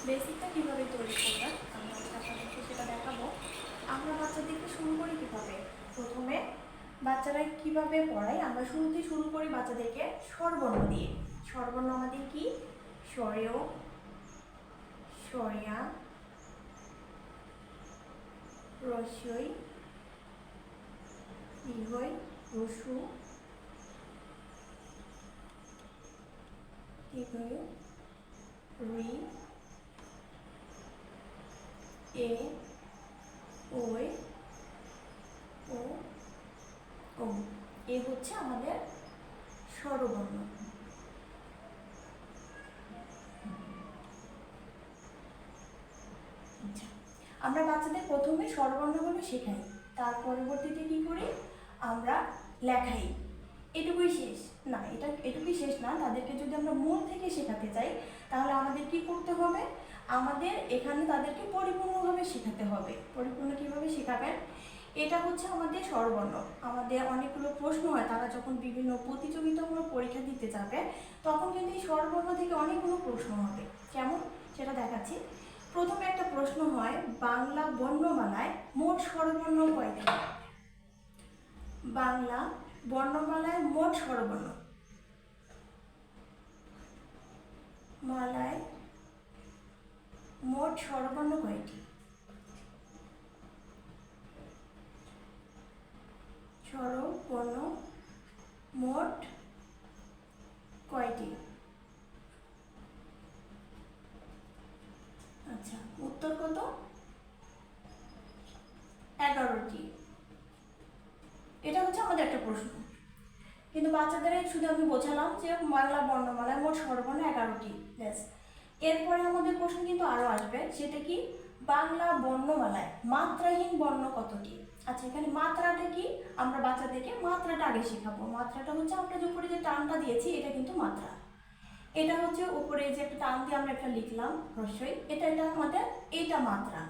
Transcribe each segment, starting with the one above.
বেসিকটা কীভাবে তৈরি করবেন আমরা আপনাদেরকে সেটা দেখাবো। আমরা বাচ্চাদেরকে শুরু করি কীভাবে, প্রথমে বাচ্চারা কীভাবে পড়াই, আমরা শুরুতেই শুরু করি বাচ্চাদেরকে স্বরবর্ণ দিয়ে। স্বরবর্ণ আমাদের কি? স্বরেয়, স্বরিয়া, রস্যই, দীর্ঘই, রস্যু, দীর্ঘই, রি, এ, ওই, ও, ও। এ হচ্ছে আমাদের স্বরবর্ণ। আচ্ছা, আমরা বাচ্চাদের প্রথমে স্বরবর্ণগুলো শেখাই, তার পরবর্তীতে কি করি, আমরা লেখাই। এটুকুই শেষ না, এটুকুই শেষ না, তাদেরকে যদি আমরা মূল থেকে শেখাতে চাই তাহলে আমাদের কি করতে হবে, আমাদের এখানে তাদেরকে পরিপূর্ণভাবে শেখাতে হবে। পরিপূর্ণ কিভাবে শেখাবেন, এটা হচ্ছে আমাদের স্বরবর্ণ। আমাদের অনেকগুলো প্রশ্ন হয়, তারা যখন বিভিন্ন প্রতিযোগিতামূলক পরীক্ষা দিতে যাবে তখন কিন্তু এই স্বরবর্ণ থেকে অনেকগুলো প্রশ্ন হবে। কেমন সেটা দেখাচ্ছি। প্রথমে একটা প্রশ্ন হয়, বাংলা বর্ণমালায় মোট স্বরবর্ণ কয়টি? বাংলা বর্ণমালায় মোট স্বরবর্ণ, মালায় মোট স্বরবর্ণ কয়টি? স্বরবর্ণ মোট কয়টি? আচ্ছা, উত্তর কত? 11টি। এটা হচ্ছে আমাদের একটা প্রশ্ন, কিন্তু বাচ্চাদের শুধু আমি বোঝালাম যে বাংলা বর্ণমালায় মোট স্বরবর্ণ 11টি, ব্যাস। এরপরে আমাদের প্রশ্ন কিন্তু আরও আসবে, সেটা কি, বাংলা বর্ণমালায় মাত্রাহীন বর্ণ কতটি? আচ্ছা, এখানে মাত্রাটা কি, আমরা বাচ্চাদেরকে মাত্রাটা আগে শেখাবো। মাত্রাটা হচ্ছে আমরা যে উপরে যে টানটা দিয়েছি এটা কিন্তু মাত্রা। এটা হচ্ছে উপরে যে একটা টান দিয়ে আমরা একটা লিখলাম হ্রস্বই, এটা আমাদের এটা মাত্রা।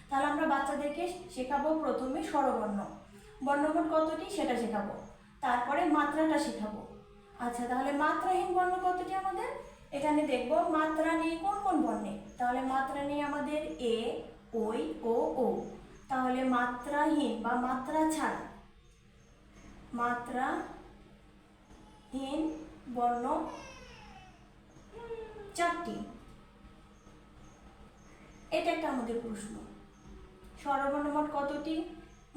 তাহলে আমরা বাচ্চাদেরকে শেখাবো প্রথমে স্বরবর্ণ, বর্ণমোট কতটি সেটা শেখাবো, তারপরে মাত্রাটা শেখাবো। আচ্ছা, তাহলে মাত্রাহীন বর্ণ কতটি আমাদের? এখানে দেখবো মাত্রা নেই কোন কোন বর্ণে, তাহলে মাত্রা নেই আমাদের এ, ওই, ও, ও। তাহলে মাত্রাহীন বা মাত্রা ছাড়া, মাত্রাহীন বর্ণ 4টি। এটা একটা আমাদের প্রশ্ন। স্বরবর্ণ মোট কতটি,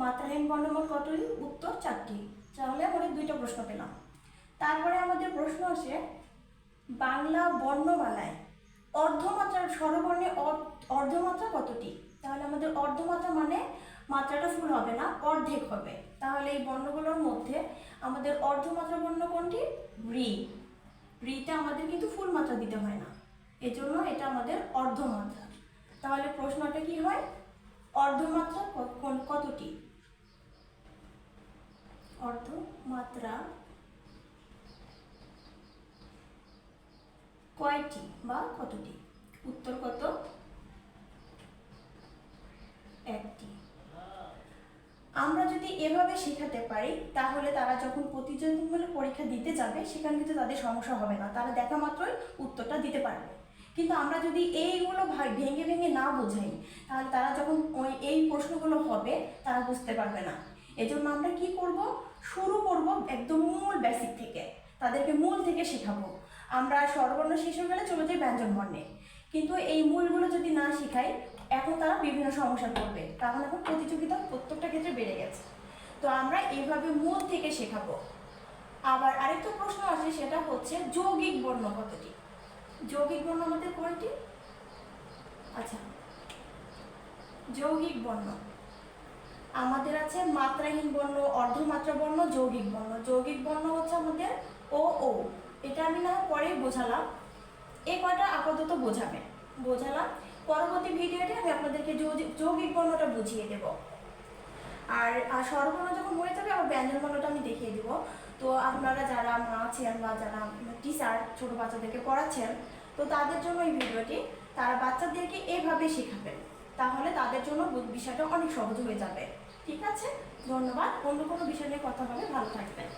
মাত্রাহীন বর্ণ মোট কতটি? উত্তর 4টি। তাহলে আমরা 2টা প্রশ্ন পেলাম। তারপরে আমাদের প্রশ্ন আসে, বাংলা বর্ণমালায় অর্ধমাত্রার স্বরবর্ণে অর্ধমাত্রা কতটি? তাহলে আমাদের অর্ধমাত্রা মানে মাত্রাটা ফুল হবে না, অর্ধেক হবে। তাহলে এই বর্ণগুলোর মধ্যে আমাদের অর্ধমাত্রা বর্ণ কোনটি? রি। রিটা আমাদের কিন্তু ফুল মাত্রা দিতে হয় না, এজন্য এটা আমাদের অর্ধমাত্রা। তাহলে প্রশ্নটা কি হয়, অর্ধমাত্রা কতটি? অর্ধমাত্রা কয়টি বা কতটি? উত্তর কত? 1টি। আমরা যদি এভাবে শেখাতে পারি তাহলে তারা যখন প্রতিযোগিতামূলক পরীক্ষা দিতে যাবে সেখানে কিন্তু তাদের সমস্যা হবে না, তারা দেখা মাত্রই উত্তরটা দিতে পারবে। কিন্তু আমরা যদি এইগুলো ভেঙে ভেঙে না বোঝাই তাহলে তারা যখন এই প্রশ্নগুলো হবে তারা বুঝতে পারবে না। এজন্য আমরা কি করব, শুরু করব একদম মূল বেসিক থেকে, তাদেরকে মূল থেকে শেখাবো। আমরা স্বরবর্ণ শেষ হয়ে গেলে চলে যাই ব্যঞ্জন বর্ণে, কিন্তু এই মূলগুলো যদি না শেখাই এখন তারা বিভিন্ন সমস্যা পড়বে, কারণ এখন প্রতিযোগিতা প্রত্যেকটা ক্ষেত্রে বেড়ে গেছে। তো আমরা এইভাবে মূল থেকে শেখাবো। আবার আরেকটা প্রশ্ন আসে, সেটা হচ্ছে যৌগিক বর্ণ কতটি? যৌগিক বর্ণ আমাদের কয়টি? আচ্ছা, যৌগিক বর্ণ আমাদের আছে মাত্রাহীন বর্ণ, অর্ধমাত্রা বর্ণ, যৌগিক বর্ণ। যৌগিক বর্ণ হচ্ছে আমাদের ও, ও। এটা আমি না পরে বোঝালাম, এই কয়টা আপাতত বোঝালাম। পরবর্তী ভিডিওতে আমি আপনাদেরকে যৌগিক বর্ণটা বুঝিয়ে দেব। আর স্বরবর্ণ যখন হয়ে যাবে আবার ব্যঞ্জন বর্ণটা আমি দেখিয়ে দেব। তো আপনারা যারা মা আছেন বা যারা টিচার ছোট বাচ্চাদেরকে পড়াচ্ছেন, তো তাদের জন্য এই ভিডিওটি, তারা বাচ্চাদেরকে এভাবে শেখাবেন, তাহলে তাদের জন্য বিষয়টা অনেক সহজ হয়ে যাবে। ঠিক আছে, ধন্যবাদ। অন্য কোনো বিষয় নিয়ে কথা বলে ভালো থাকবেন।